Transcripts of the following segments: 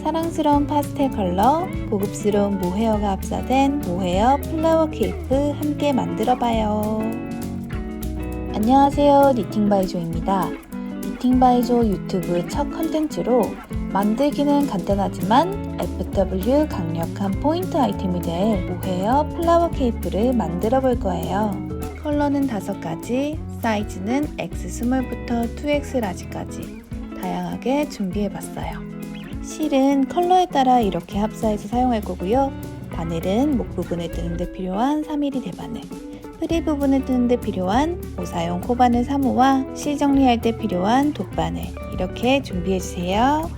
사랑스러운 파스텔 컬러, 고급스러운 모헤어가 합사된 모헤어 플라워 케이프 함께 만들어봐요. 안녕하세요, 니팅바이조입니다. 니팅바이조 유튜브 첫 컨텐츠로 만들기는 간단하지만 FW 강력한 포인트 아이템이 될 모헤어 플라워 케이프를 만들어 볼 거예요. 컬러는 5가지, 사이즈는 X 스몰부터 2X 라지까지 다양하게 준비해봤어요. 실은 컬러에 따라 이렇게 합사해서 사용할 거고요. 바늘은 목 부분을 뜨는 데 필요한 3mm 대바늘, 프릴 부분을 뜨는 데 필요한 오사용 코바늘 3호와 실 정리할 때 필요한 돗바늘 이렇게 준비해주세요.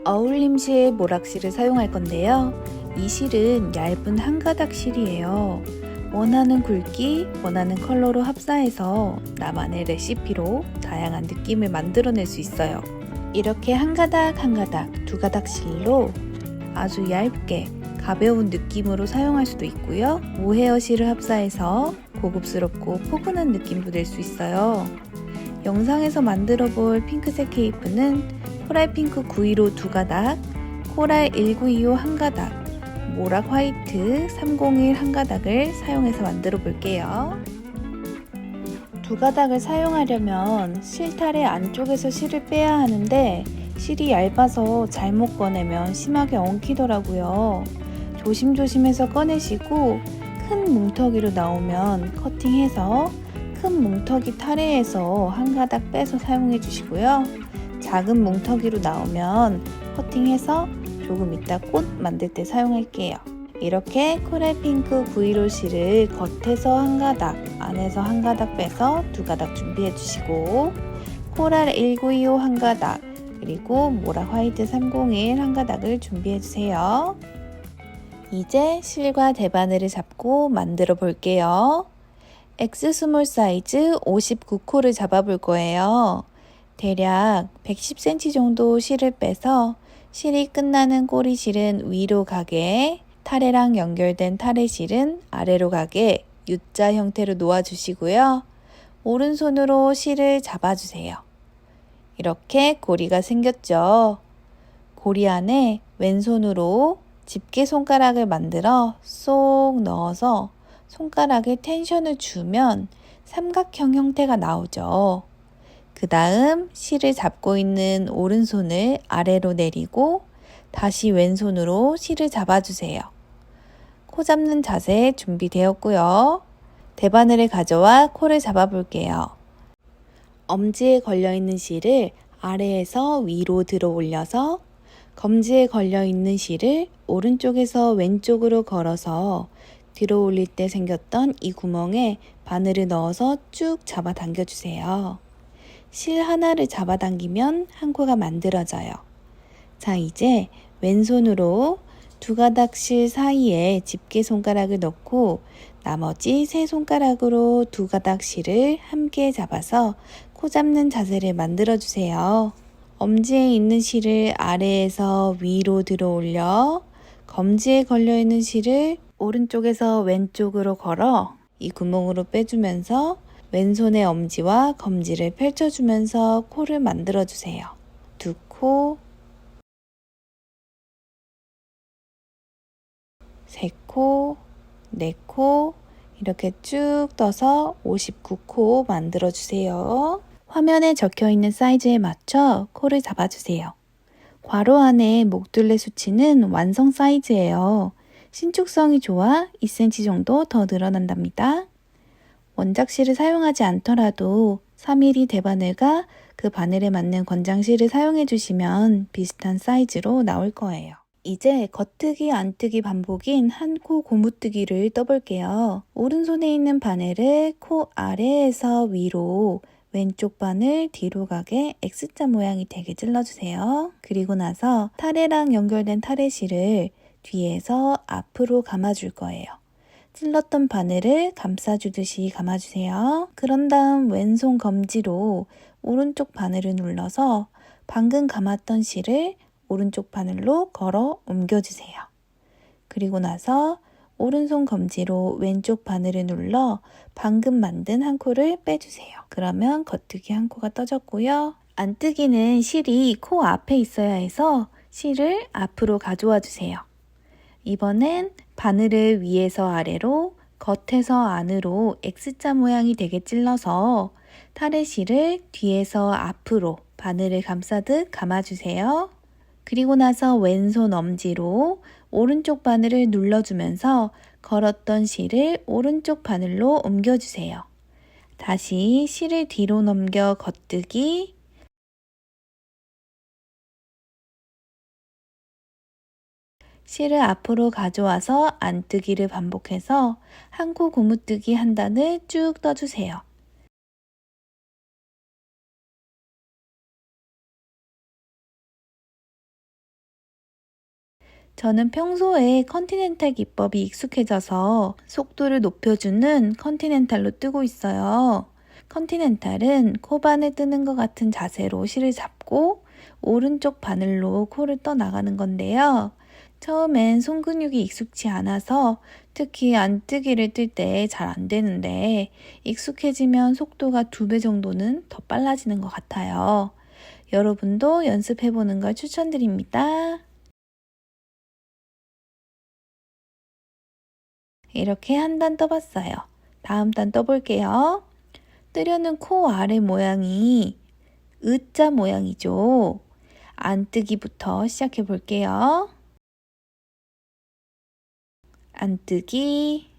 어울림실 모락실을 사용할 건데요. 이 실은 얇은 한 가닥 실이에요. 원하는 굵기, 원하는 컬러로 합사해서 나만의 레시피로 다양한 느낌을 만들어낼 수 있어요. 이렇게 한 가닥 한 가닥, 2가닥 실로 아주 얇게 가벼운 느낌으로 사용할 수도 있고요. 모헤어 실을 합사해서 고급스럽고 포근한 느낌도 낼 수 있어요. 영상에서 만들어 볼 핑크색 케이프는 코랄 핑크 915 2가닥, 코랄 1925 1가닥, 모락 화이트 301 1가닥을 사용해서 만들어 볼게요. 2가닥을 사용하려면 실타래 안쪽에서 실을 빼야 하는데 실이 얇아서 잘못 꺼내면 심하게 엉키더라고요. 조심조심해서 꺼내시고 큰 뭉텅이로 나오면 커팅해서 큰 뭉텅이 타래에서 한 가닥 빼서 사용해 주시고요. 작은 뭉텅이로 나오면 커팅해서 조금 이따 꽃 만들 때 사용할게요. 이렇게 코랄 핑크 915 실을 겉에서 한 가닥, 안에서 한 가닥 빼서 2가닥 준비해 주시고 코랄 1925 한 가닥, 그리고 모락 화이트 301 한 가닥을 준비해 주세요. 이제 실과 대바늘을 잡고 만들어 볼게요. X 스몰 사이즈 59코를 잡아 볼 거예요. 대략 110cm 정도 실을 빼서 실이 끝나는 꼬리실은 위로 가게, 타래랑 연결된 타래실은 아래로 가게 U자 형태로 놓아주시고요. 오른손으로 실을 잡아주세요. 이렇게 고리가 생겼죠. 고리 안에 왼손으로 집게 손가락을 만들어 쏙 넣어서 손가락에 텐션을 주면 삼각형 형태가 나오죠. 그 다음 실을 잡고 있는 오른손을 아래로 내리고 다시 왼손으로 실을 잡아주세요. 코 잡는 자세 준비되었고요. 대바늘을 가져와 코를 잡아볼게요. 엄지에 걸려있는 실을 아래에서 위로 들어 올려서 검지에 걸려있는 실을 오른쪽에서 왼쪽으로 걸어서 들어 올릴 때 생겼던 이 구멍에 바늘을 넣어서 쭉 잡아 당겨주세요. 실 하나를 잡아당기면 한 코가 만들어져요. 자, 이제 왼손으로 2가닥 실 사이에 집게 손가락을 넣고 나머지 3손가락으로 2가닥 실을 함께 잡아서 코 잡는 자세를 만들어 주세요. 엄지에 있는 실을 아래에서 위로 들어 올려 검지에 걸려 있는 실을 오른쪽에서 왼쪽으로 걸어 이 구멍으로 빼주면서 왼손의 엄지와 검지를 펼쳐주면서 코를 만들어주세요. 2코, 3코, 4코 이렇게 쭉 떠서 59코 만들어주세요. 화면에 적혀있는 사이즈에 맞춰 코를 잡아주세요. 괄호 안에 목둘레 수치는 완성 사이즈예요. 신축성이 좋아 2cm 정도 더 늘어난답니다. 원작실을 사용하지 않더라도 3mm 대바늘과 그 바늘에 맞는 권장실을 사용해 주시면 비슷한 사이즈로 나올 거예요. 이제 겉뜨기 안뜨기 반복인 한 코 고무뜨기를 떠볼게요. 오른손에 있는 바늘을 코 아래에서 위로, 왼쪽 바늘 뒤로 가게 X자 모양이 되게 찔러주세요. 그리고 나서 타래랑 연결된 타래실을 뒤에서 앞으로 감아줄 거예요. 찔렀던 바늘을 감싸주듯이 감아주세요. 그런 다음 왼손 검지로 오른쪽 바늘을 눌러서 방금 감았던 실을 오른쪽 바늘로 걸어 옮겨주세요. 그리고 나서 오른손 검지로 왼쪽 바늘을 눌러 방금 만든 한 코를 빼주세요. 그러면 겉뜨기 한 코가 떠졌고요. 안뜨기는 실이 코 앞에 있어야 해서 실을 앞으로 가져와 주세요. 이번엔 바늘을 위에서 아래로, 겉에서 안으로 X자 모양이 되게 찔러서 타레실을 뒤에서 앞으로 바늘을 감싸듯 감아주세요. 그리고 나서 왼손 엄지로 오른쪽 바늘을 눌러주면서 걸었던 실을 오른쪽 바늘로 옮겨주세요. 다시 실을 뒤로 넘겨 겉뜨기, 실을 앞으로 가져와서 안뜨기를 반복해서 한 코 고무뜨기 한 단을 쭉 떠주세요. 저는 평소에 컨티넨탈 기법이 익숙해져서 속도를 높여주는 컨티넨탈로 뜨고 있어요. 컨티넨탈은 코바늘 뜨는 것 같은 자세로 실을 잡고 오른쪽 바늘로 코를 떠나가는 건데요. 처음엔 손근육이 익숙치 않아서 특히 안뜨기를 뜰 때 잘 안 되는데 익숙해지면 속도가 2배 정도는 더 빨라지는 것 같아요. 여러분도 연습해보는 걸 추천드립니다. 이렇게 한 단 떠봤어요. 다음 단 떠볼게요. 뜨려는 코 아래 모양이 으자 모양이죠. 안뜨기부터 시작해 볼게요. 안뜨기,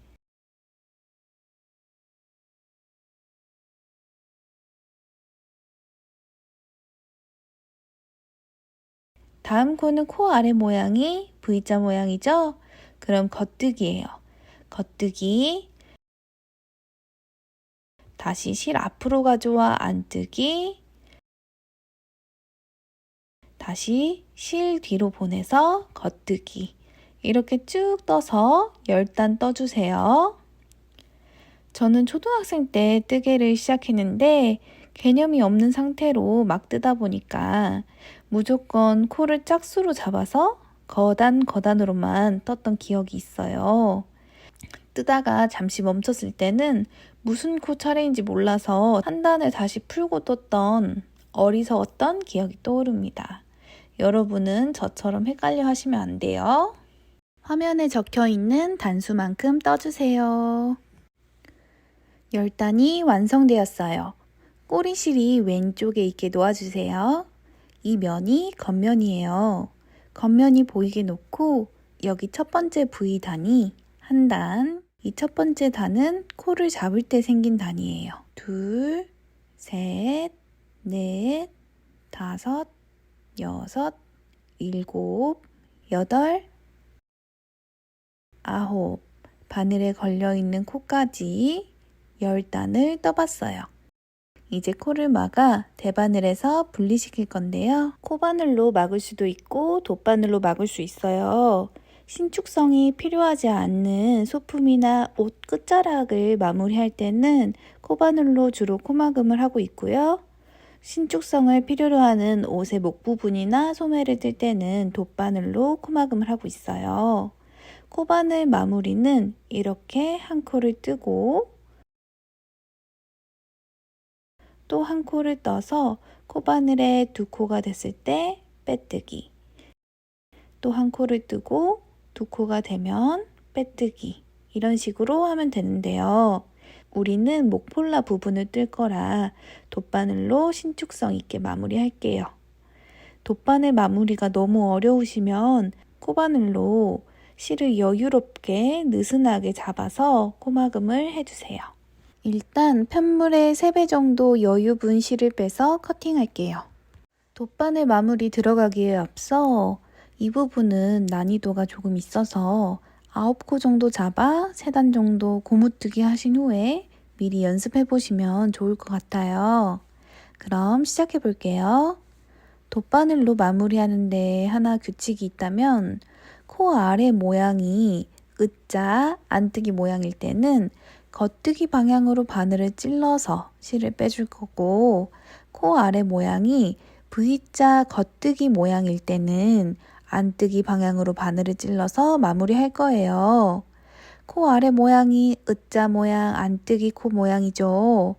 다음 코는 코 아래 모양이 V자 모양이죠? 그럼 겉뜨기예요. 겉뜨기, 다시 실 앞으로 가져와 안뜨기, 다시 실 뒤로 보내서 겉뜨기. 이렇게 쭉 떠서 10단 떠주세요. 저는 초등학생 때 뜨개를 시작했는데 개념이 없는 상태로 막 뜨다 보니까 무조건 코를 짝수로 잡아서 거단으로만 떴던 기억이 있어요. 뜨다가 잠시 멈췄을 때는 무슨 코 차례인지 몰라서 한 단을 다시 풀고 떴던 어리석었던 기억이 떠오릅니다. 여러분은 저처럼 헷갈려 하시면 안 돼요. 화면에 적혀 있는 단수만큼 떠주세요. 10단이 완성되었어요. 꼬리실이 왼쪽에 있게 놓아주세요. 이 면이 겉면이에요. 겉면이 보이게 놓고 여기 첫 번째 V단이 한 단, 이 첫 번째 단은 코를 잡을 때 생긴 단이에요. 2, 3, 4, 5, 6, 7, 8, 9 바늘에 걸려있는 코까지 10단을 떠봤어요. 이제 코를 막아 대바늘에서 분리시킬 건데요. 코바늘로 막을 수도 있고 돗바늘로 막을 수 있어요. 신축성이 필요하지 않는 소품이나 옷 끝자락을 마무리할 때는 코바늘로 주로 코막음을 하고 있고요. 신축성을 필요로 하는 옷의 목 부분이나 소매를 뜰 때는 돗바늘로 코막음을 하고 있어요. 코바늘 마무리는 이렇게 한 코를 뜨고 또 한 코를 떠서 코바늘에 2코가 됐을 때 빼뜨기, 또 한 코를 뜨고 2코가 되면 빼뜨기, 이런 식으로 하면 되는데요. 우리는 목폴라 부분을 뜰 거라 돗바늘로 신축성 있게 마무리할게요. 돗바늘 마무리가 너무 어려우시면 코바늘로 실을 여유롭게 느슨하게 잡아서 코막음을 해주세요. 일단 편물의 3배 정도 여유분 실을 빼서 커팅할게요. 돗바늘 마무리 들어가기에 앞서 이 부분은 난이도가 조금 있어서 9코 정도 잡아 3단 정도 고무뜨기 하신 후에 미리 연습해 보시면 좋을 것 같아요. 그럼 시작해 볼게요. 돗바늘로 마무리하는데 하나 규칙이 있다면 코 아래 모양이 으자 안뜨기 모양일 때는 겉뜨기 방향으로 바늘을 찔러서 실을 빼줄 거고, 코 아래 모양이 V자 겉뜨기 모양일 때는 안뜨기 방향으로 바늘을 찔러서 마무리할 거예요. 코 아래 모양이 으자 모양 안뜨기 코 모양이죠.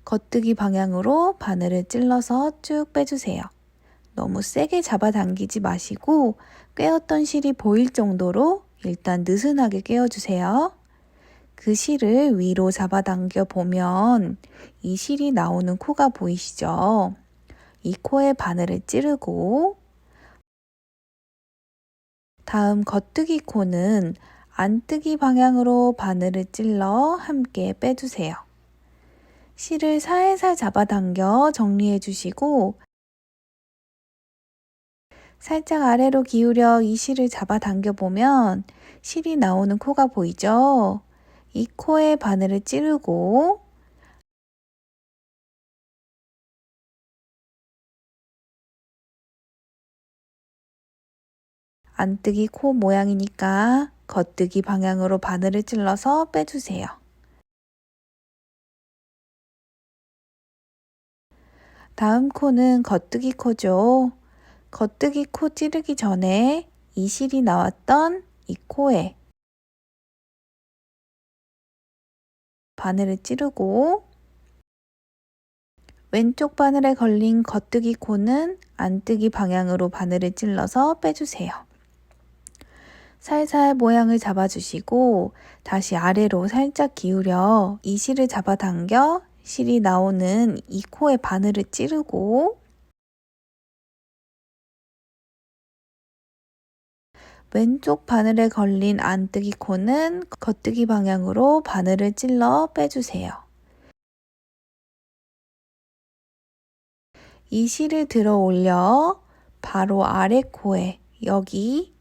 겉뜨기 방향으로 바늘을 찔러서 쭉 빼주세요. 너무 세게 잡아당기지 마시고 꿰었던 실이 보일 정도로 일단 느슨하게 꿰어주세요. 그 실을 위로 잡아당겨 보면 이 실이 나오는 코가 보이시죠? 이 코에 바늘을 찌르고 다음 겉뜨기 코는 안뜨기 방향으로 바늘을 찔러 함께 빼주세요. 실을 살살 잡아당겨 정리해 주시고 살짝 아래로 기울여 이 실을 잡아당겨 보면 실이 나오는 코가 보이죠? 이 코에 바늘을 찌르고 안뜨기 코 모양이니까 겉뜨기 방향으로 바늘을 찔러서 빼주세요. 다음 코는 겉뜨기 코죠. 겉뜨기 코 찌르기 전에 이 실이 나왔던 이 코에 바늘을 찌르고 왼쪽 바늘에 걸린 겉뜨기 코는 안뜨기 방향으로 바늘을 찔러서 빼주세요. 살살 모양을 잡아주시고 다시 아래로 살짝 기울여 이 실을 잡아당겨 실이 나오는 이 코에 바늘을 찌르고 왼쪽 바늘에 걸린 안뜨기 코는 겉뜨기 방향으로 바늘을 찔러 빼주세요. 이 실을 들어 올려 바로 아래 코에 여기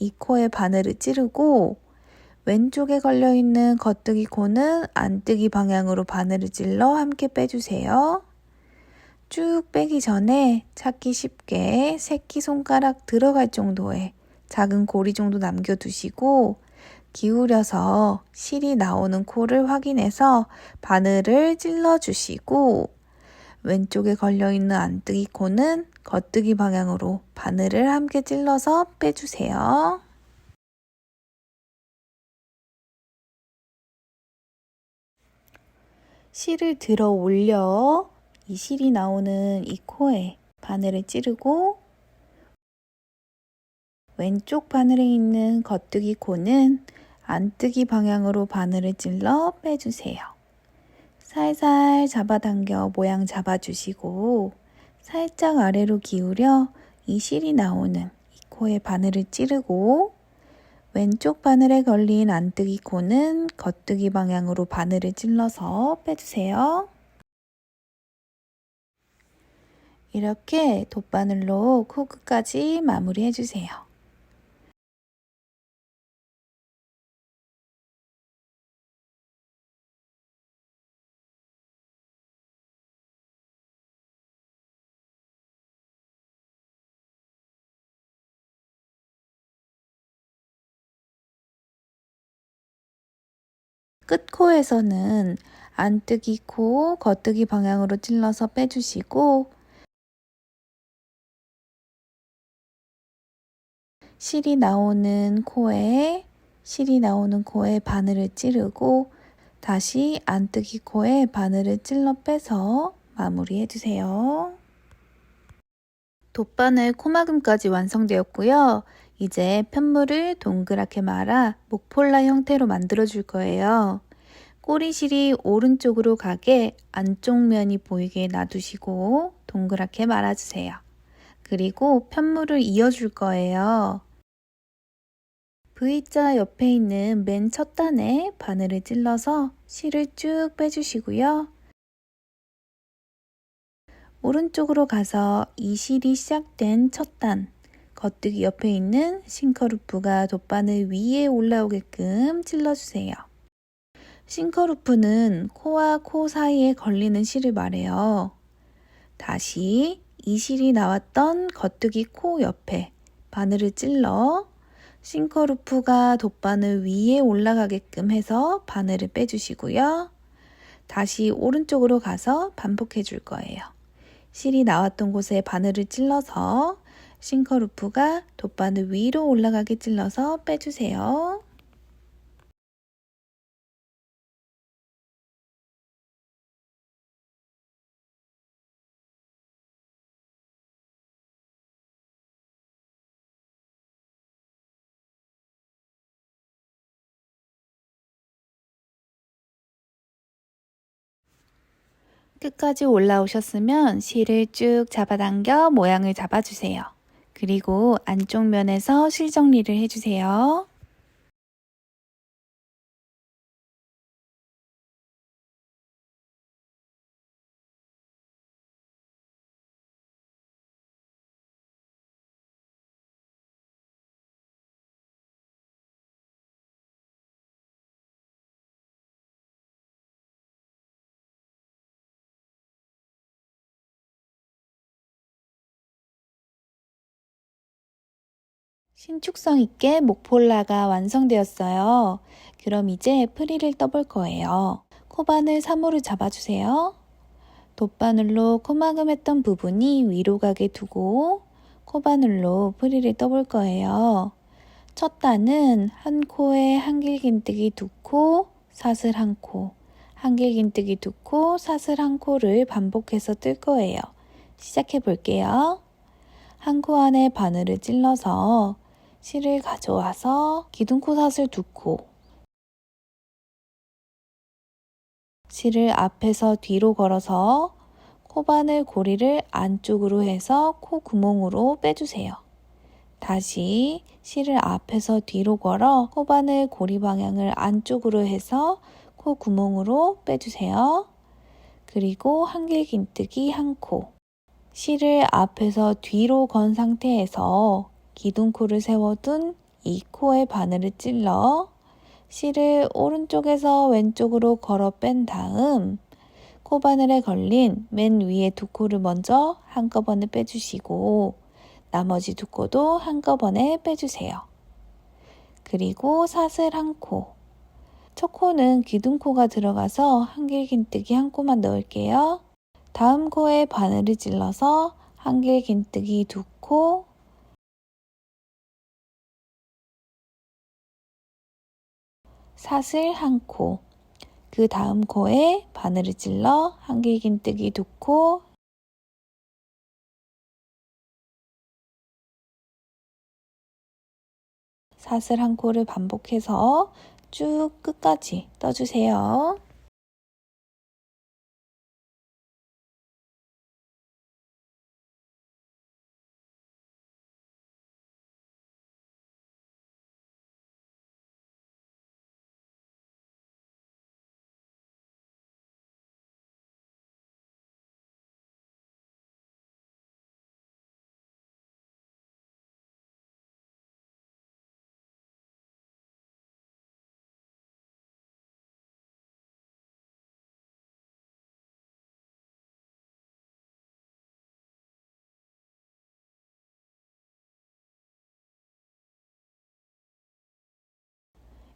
이 코에 바늘을 찌르고 왼쪽에 걸려있는 겉뜨기 코는 안뜨기 방향으로 바늘을 찔러 함께 빼주세요. 쭉 빼기 전에 찾기 쉽게 새끼손가락 들어갈 정도의 작은 고리 정도 남겨두시고 기울여서 실이 나오는 코를 확인해서 바늘을 찔러주시고 왼쪽에 걸려있는 안뜨기 코는 겉뜨기 방향으로 바늘을 함께 찔러서 빼주세요. 실을 들어 올려 이 실이 나오는 이 코에 바늘을 찌르고 왼쪽 바늘에 있는 겉뜨기 코는 안뜨기 방향으로 바늘을 찔러 빼주세요. 살살 잡아당겨 모양 잡아주시고 살짝 아래로 기울여 이 실이 나오는 이 코에 바늘을 찌르고 왼쪽 바늘에 걸린 안뜨기 코는 겉뜨기 방향으로 바늘을 찔러서 빼주세요. 이렇게 돗바늘로 코 끝까지 마무리 해주세요. 끝코에서는 안뜨기 코, 겉뜨기 방향으로 찔러서 빼주시고 실이 나오는 코에 바늘을 찌르고 다시 안뜨기 코에 바늘을 찔러 빼서 마무리해주세요. 돗바늘 코막음까지 완성되었고요. 이제 편물을 동그랗게 말아 목폴라 형태로 만들어 줄 거예요. 꼬리실이 오른쪽으로 가게 안쪽 면이 보이게 놔두시고 동그랗게 말아주세요. 그리고 편물을 이어줄 거예요. V자 옆에 있는 맨 첫 단에 바늘을 찔러서 실을 쭉 빼주시고요. 오른쪽으로 가서 이 실이 시작된 첫 단, 겉뜨기 옆에 있는 싱커루프가 돗바늘 위에 올라오게끔 찔러주세요. 싱커루프는 코와 코 사이에 걸리는 실을 말해요. 다시 이 실이 나왔던 겉뜨기 코 옆에 바늘을 찔러 싱커루프가 돗바늘 위에 올라가게끔 해서 바늘을 빼주시고요. 다시 오른쪽으로 가서 반복해 줄 거예요. 실이 나왔던 곳에 바늘을 찔러서 싱커루프가 돗바늘 위로 올라가게 찔러서 빼주세요. 끝까지 올라오셨으면 실을 쭉 잡아당겨 모양을 잡아주세요. 그리고 안쪽 면에서 실 정리를 해주세요. 신축성 있게 목폴라가 완성되었어요. 그럼 이제 프릴을 떠볼 거예요. 코바늘 3호를 잡아주세요. 돗바늘로 코막음했던 부분이 위로 가게 두고 코바늘로 프릴을 떠볼 거예요. 첫 단은 한 코에 한길긴뜨기 2코, 사슬 1코, 한길긴뜨기 2코, 사슬 1코를 반복해서 뜰 거예요. 시작해 볼게요. 한 코 안에 바늘을 찔러서 실을 가져와서 기둥코 사슬 2코, 실을 앞에서 뒤로 걸어서 코바늘 고리를 안쪽으로 해서 코 구멍으로 빼주세요. 다시 실을 앞에서 뒤로 걸어 코바늘 고리 방향을 안쪽으로 해서 코 구멍으로 빼주세요. 그리고 한길긴뜨기 1코, 실을 앞에서 뒤로 건 상태에서 기둥코를 세워둔 이 코에 바늘을 찔러 실을 오른쪽에서 왼쪽으로 걸어 뺀 다음 코바늘에 걸린 맨 위에 2코를 먼저 한꺼번에 빼주시고 나머지 2코도 한꺼번에 빼주세요. 그리고 사슬 1코, 첫 코는 기둥코가 들어가서 한길긴뜨기 1코만 넣을게요. 다음 코에 바늘을 찔러서 한길긴뜨기 2코, 사슬 1코, 그 다음 코에 바늘을 찔러 한길긴뜨기 2코, 사슬 1코를 반복해서 쭉 끝까지 떠주세요.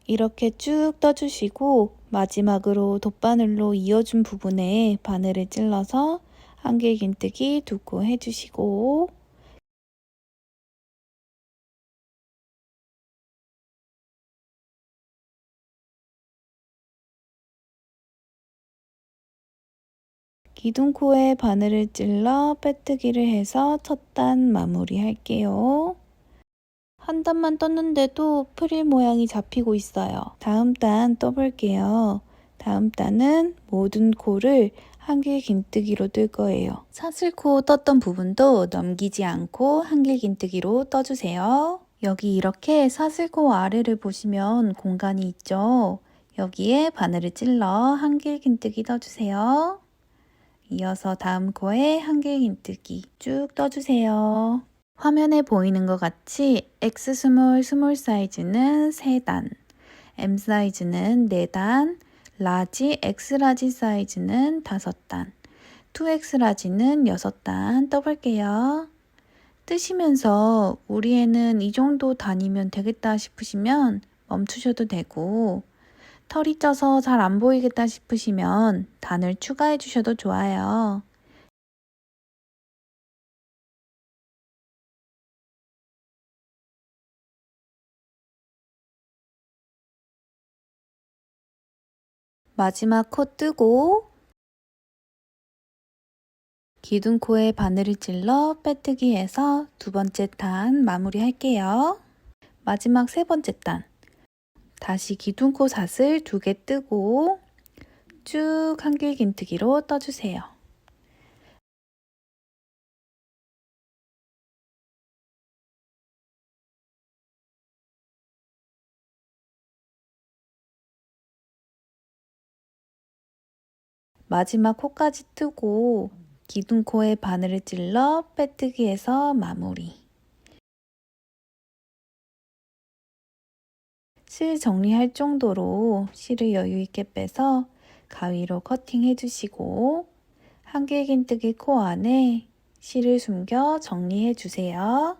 이렇게 쭉 떠주시고 마지막으로 돗바늘로 이어준 부분에 바늘을 찔러서 한길긴뜨기 2코 해주시고 기둥코에 바늘을 찔러 빼뜨기를 해서 첫 단 마무리 할게요. 한 단만 떴는데도 프릴 모양이 잡히고 있어요. 다음 단 떠볼게요. 다음 단은 모든 코를 한길긴뜨기로 뜰 거예요. 사슬코 떴던 부분도 넘기지 않고 한길긴뜨기로 떠주세요. 여기 이렇게 사슬코 아래를 보시면 공간이 있죠. 여기에 바늘을 찔러 한길긴뜨기 떠주세요. 이어서 다음 코에 한길긴뜨기 쭉 떠주세요. 화면에 보이는 것 같이 X 스몰 사이즈는 3단, M 사이즈는 4단, 라지 X 라지 사이즈는 5단, 2X 라지는 6단 떠볼게요. 뜨시면서 우리 애는 이 정도 단위면 되겠다 싶으시면 멈추셔도 되고 털이 쪄서 잘 안 보이겠다 싶으시면 단을 추가해 주셔도 좋아요. 마지막 코 뜨고 기둥코에 바늘을 찔러 빼뜨기 해서 두 번째 단 마무리 할게요. 마지막 세 번째 단 다시 기둥코 사슬 2개 뜨고 쭉 한길긴뜨기로 떠주세요. 마지막 코까지 뜨고 기둥코에 바늘을 찔러 빼뜨기해서 마무리. 실 정리할 정도로 실을 여유있게 빼서 가위로 커팅해 주시고 한길긴뜨기 코 안에 실을 숨겨 정리해 주세요.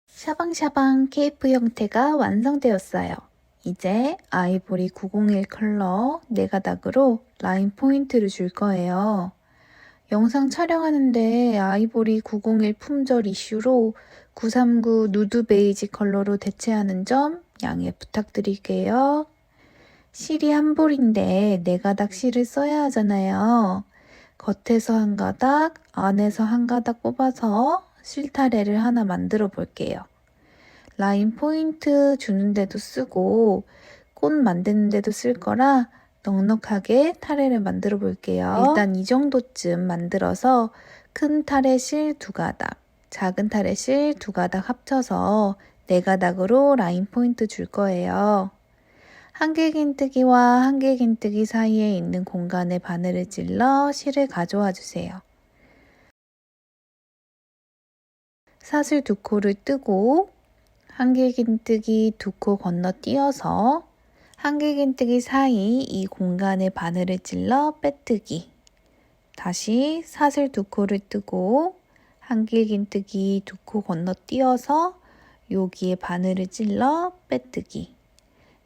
샤방샤방 케이프 형태가 완성되었어요. 이제 아이보리 901 컬러 4가닥으로 라인 포인트를 줄 거예요. 영상 촬영하는데 아이보리 901 품절 이슈로 939 누드 베이지 컬러로 대체하는 점 양해 부탁드릴게요. 실이 한 볼인데 4가닥 실을 써야 하잖아요. 겉에서 한 가닥, 안에서 한 가닥 뽑아서 실타래를 하나 만들어 볼게요. 라인 포인트 주는데도 쓰고 꽃 만드는데도 쓸 거라 넉넉하게 타래를 만들어 볼게요. 일단 이 정도쯤 만들어서 큰 타래 실 2가닥, 작은 타래 실 2가닥 합쳐서 4가닥으로 라인 포인트 줄 거예요. 한길긴뜨기와 한길긴뜨기 사이에 있는 공간에 바늘을 찔러 실을 가져와 주세요. 사슬 2코를 뜨고 한길긴뜨기 2코 건너뛰어서 한길긴뜨기 사이 이 공간에 바늘을 찔러 빼뜨기. 다시 사슬 2코를 뜨고 한길긴뜨기 2코 건너뛰어서 여기에 바늘을 찔러 빼뜨기.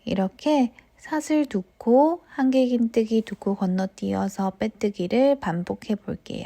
이렇게 사슬 2코, 한길긴뜨기 2코 건너뛰어서 빼뜨기를 반복해 볼게요.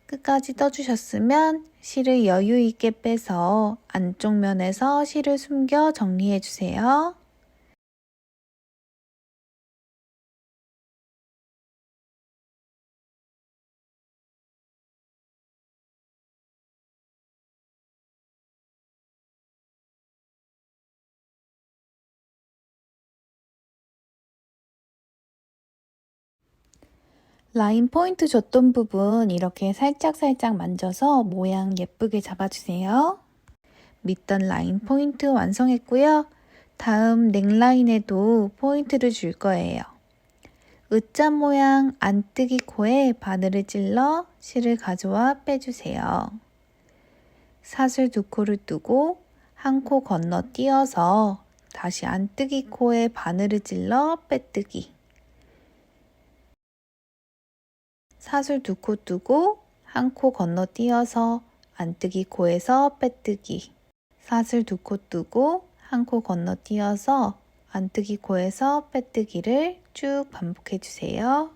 끝까지 떠주셨으면 실을 여유 있게 빼서 안쪽 면에서 실을 숨겨 정리해 주세요. 라인 포인트 줬던 부분 이렇게 살짝살짝 만져서 모양 예쁘게 잡아주세요. 밑단 라인 포인트 완성했고요. 다음 넥라인에도 포인트를 줄 거예요. 으자 모양 안뜨기 코에 바늘을 찔러 실을 가져와 빼주세요. 사슬 2코를 뜨고 한 코 건너뛰어서 다시 안뜨기 코에 바늘을 찔러 빼뜨기. 사슬 2코 뜨고 한 코 건너뛰어서 안뜨기 코에서 빼뜨기. 사슬 2코 뜨고 한 코 건너뛰어서 안뜨기 코에서 빼뜨기를 쭉 반복해 주세요.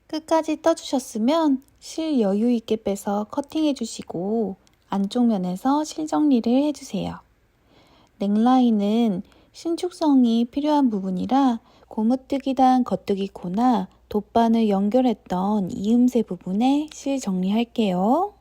끝까지 떠주셨으면 실 여유 있게 빼서 커팅해 주시고 안쪽 면에서 실 정리를 해주세요. 넥라인은 신축성이 필요한 부분이라 고무뜨기단 겉뜨기 코나 돗바늘 연결했던 이음새 부분에 실 정리할게요.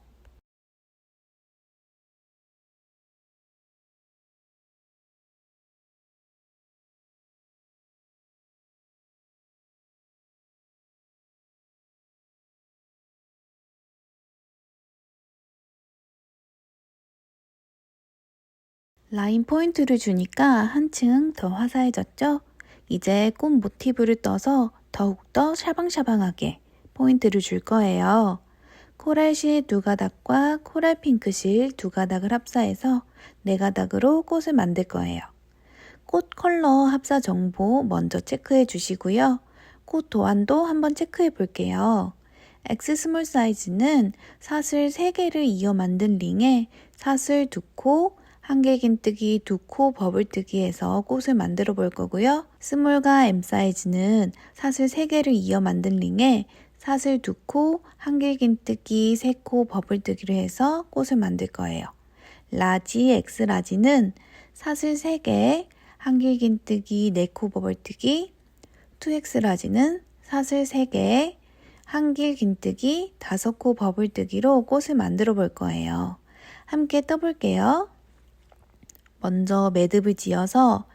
라인 포인트를 주니까 한층 더 화사해졌죠? 이제 꽃 모티브를 떠서 더욱더 샤방샤방하게 포인트를 줄 거예요. 코랄실 2가닥과 코랄 핑크실 2가닥을 합사해서 4가닥으로 꽃을 만들 거예요. 꽃 컬러 합사 정보 먼저 체크해 주시고요. 꽃 도안도 한번 체크해 볼게요. X 스몰 사이즈는 사슬 3개를 이어 만든 링에 사슬 2코, 한길긴뜨기 2코 버블뜨기해서 꽃을 만들어 볼 거고요. 스몰과 M 사이즈는 사슬 3개를 이어 만든 링에 사슬 2코, 한길긴뜨기 3코 버블뜨기를 해서 꽃을 만들 거예요. 라지, X라지는 사슬 3개, 한길긴뜨기 4코 버블뜨기, 2X라지는 사슬 3개, 한길긴뜨기 5코 버블뜨기로 꽃을 만들어 볼 거예요. 함께 떠볼게요. 먼저 매듭을 지어서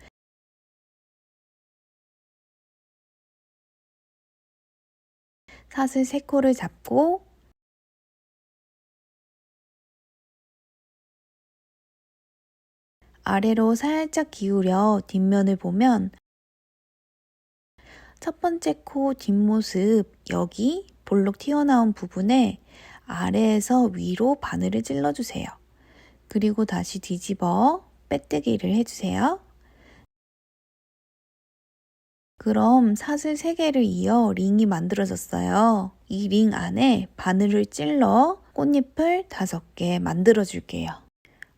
사슬 3코를 잡고 아래로 살짝 기울여 뒷면을 보면 첫 번째 코 뒷모습 여기 볼록 튀어나온 부분에 아래에서 위로 바늘을 찔러주세요. 그리고 다시 뒤집어 빼뜨기를 해주세요. 그럼 사슬 3개를 이어 링이 만들어졌어요. 이 링 안에 바늘을 찔러 꽃잎을 5개 만들어 줄게요.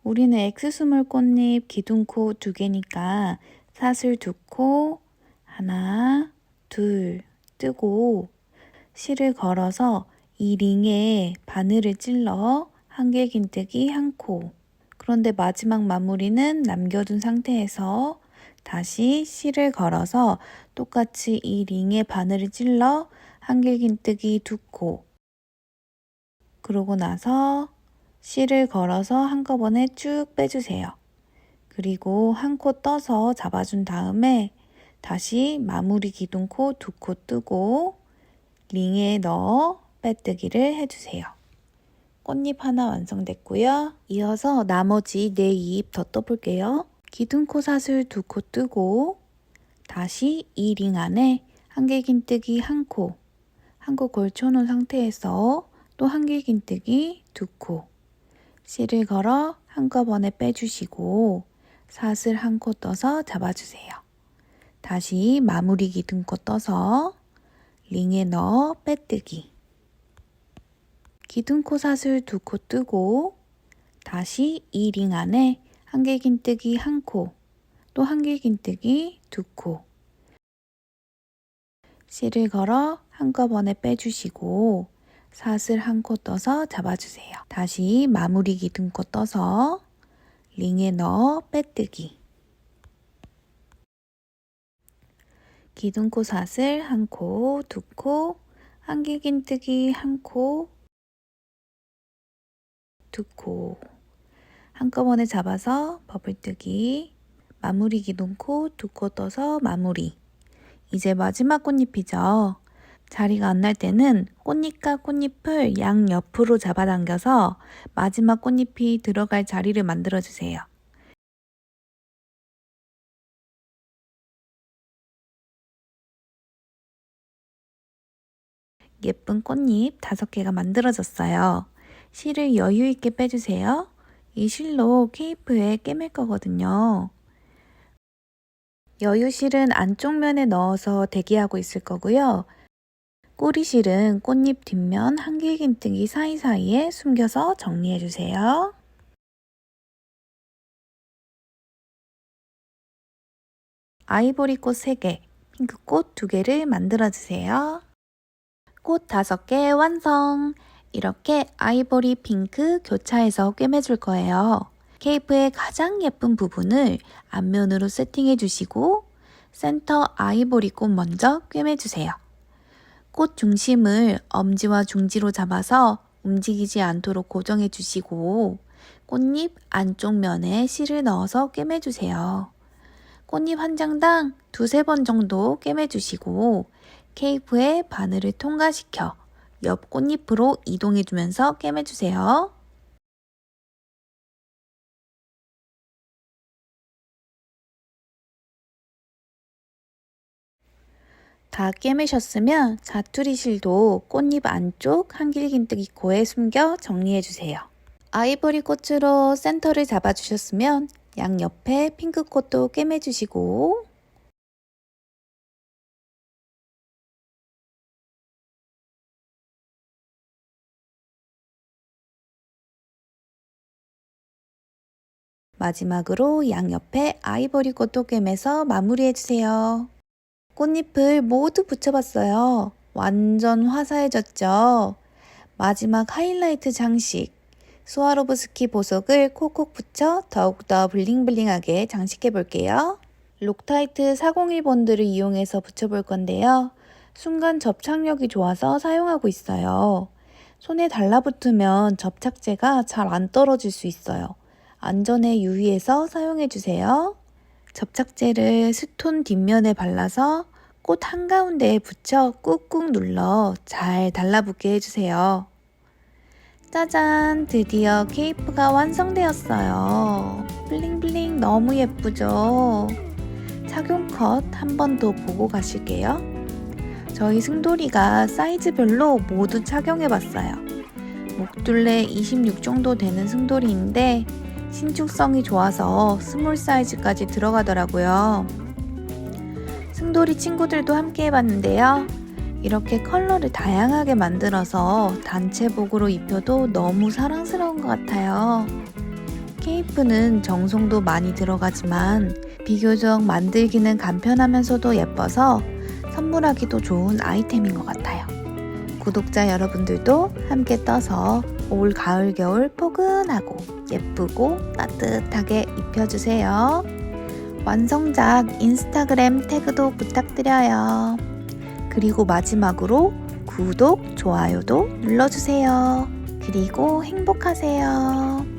우리는 엑스스몰 꽃잎 기둥코 2개니까 사슬 2코, 하나, 둘 뜨고 실을 걸어서 이 링에 바늘을 찔러 한길긴뜨기 1코. 그런데 마지막 마무리는 남겨둔 상태에서 다시 실을 걸어서 똑같이 이 링에 바늘을 찔러 한길긴뜨기 2코. 그러고 나서 실을 걸어서 한꺼번에 쭉 빼주세요. 그리고 1코 떠서 잡아준 다음에 다시 마무리 기둥코 2코 뜨고 링에 넣어 빼뜨기를 해주세요. 꽃잎 하나 완성됐고요. 이어서 나머지 4잎 더 떠볼게요. 기둥코 사슬 2코 뜨고 다시 이 링 안에 한길긴뜨기 1코, 1코 걸쳐놓은 상태에서 또 한길긴뜨기 2코, 실을 걸어 한꺼번에 빼주시고 사슬 1코 떠서 잡아주세요. 다시 마무리 기둥코 떠서 링에 넣어 빼뜨기. 기둥코 사슬 2코 뜨고 다시 이 링 안에 한길긴뜨기 1코, 또 한길긴뜨기 2코. 실을 걸어 한꺼번에 빼주시고 사슬 1코 떠서 잡아주세요. 다시 마무리 기둥코 떠서 링에 넣어 빼뜨기. 기둥코 사슬 1코, 2코, 한길긴뜨기 1코, 2코. 한꺼번에 잡아서 버블뜨기, 마무리 기둥코 2코 떠서 마무리. 이제 마지막 꽃잎이죠. 자리가 안 날 때는 꽃잎과 꽃잎을 양옆으로 잡아당겨서 마지막 꽃잎이 들어갈 자리를 만들어주세요. 예쁜 꽃잎 5개가 만들어졌어요. 실을 여유 있게 빼주세요. 이 실로 케이프에 꿰맬 거거든요. 여유실은 안쪽 면에 넣어서 대기하고 있을 거고요. 꼬리실은 꽃잎 뒷면 한길긴뜨기 사이사이에 숨겨서 정리해주세요. 아이보리꽃 3개, 핑크꽃 2개를 만들어주세요. 꽃 5개 완성! 이렇게 아이보리 핑크 교차해서 꿰매줄 거예요. 케이프의 가장 예쁜 부분을 앞면으로 세팅해 주시고 센터 아이보리 꽃 먼저 꿰매주세요. 꽃 중심을 엄지와 중지로 잡아서 움직이지 않도록 고정해 주시고 꽃잎 안쪽 면에 실을 넣어서 꿰매주세요. 꽃잎 한 장당 2-3번 정도 꿰매주시고 케이프의 바늘을 통과시켜 옆 꽃잎으로 이동해주면서 꿰매주세요. 다 꿰매셨으면 자투리 실도 꽃잎 안쪽 한길긴뜨기 코에 숨겨 정리해주세요. 아이보리 꽃으로 센터를 잡아주셨으면 양옆에 핑크꽃도 꿰매주시고 마지막으로 양옆에 아이보리 꽃도 꿰매서 마무리해주세요. 꽃잎을 모두 붙여봤어요. 완전 화사해졌죠? 마지막 하이라이트 장식, 스와로브스키 보석을 콕콕 붙여 더욱더 블링블링하게 장식해 볼게요. 록타이트 401 본드를 이용해서 붙여볼 건데요. 순간 접착력이 좋아서 사용하고 있어요. 손에 달라붙으면 접착제가 잘 안 떨어질 수 있어요. 안전에 유의해서 사용해주세요. 접착제를 스톤 뒷면에 발라서 꽃 한가운데에 붙여 꾹꾹 눌러 잘 달라붙게 해주세요. 짜잔! 드디어 케이프가 완성되었어요. 블링블링 너무 예쁘죠? 착용 컷 한 번 더 보고 가실게요. 저희 승돌이가 사이즈별로 모두 착용해봤어요. 목둘레 26 정도 되는 승돌이인데 신축성이 좋아서 스몰 사이즈까지 들어가더라고요. 승돌이 친구들도 함께 해봤는데요. 이렇게 컬러를 다양하게 만들어서 단체복으로 입혀도 너무 사랑스러운 것 같아요. 케이프는 정성도 많이 들어가지만 비교적 만들기는 간편하면서도 예뻐서 선물하기도 좋은 아이템인 것 같아요. 구독자 여러분들도 함께 떠서 올 가을 겨울 포근하고 예쁘고 따뜻하게 입혀주세요. 완성작 인스타그램 태그도 부탁드려요. 그리고 마지막으로 구독, 좋아요도 눌러주세요. 그리고 행복하세요.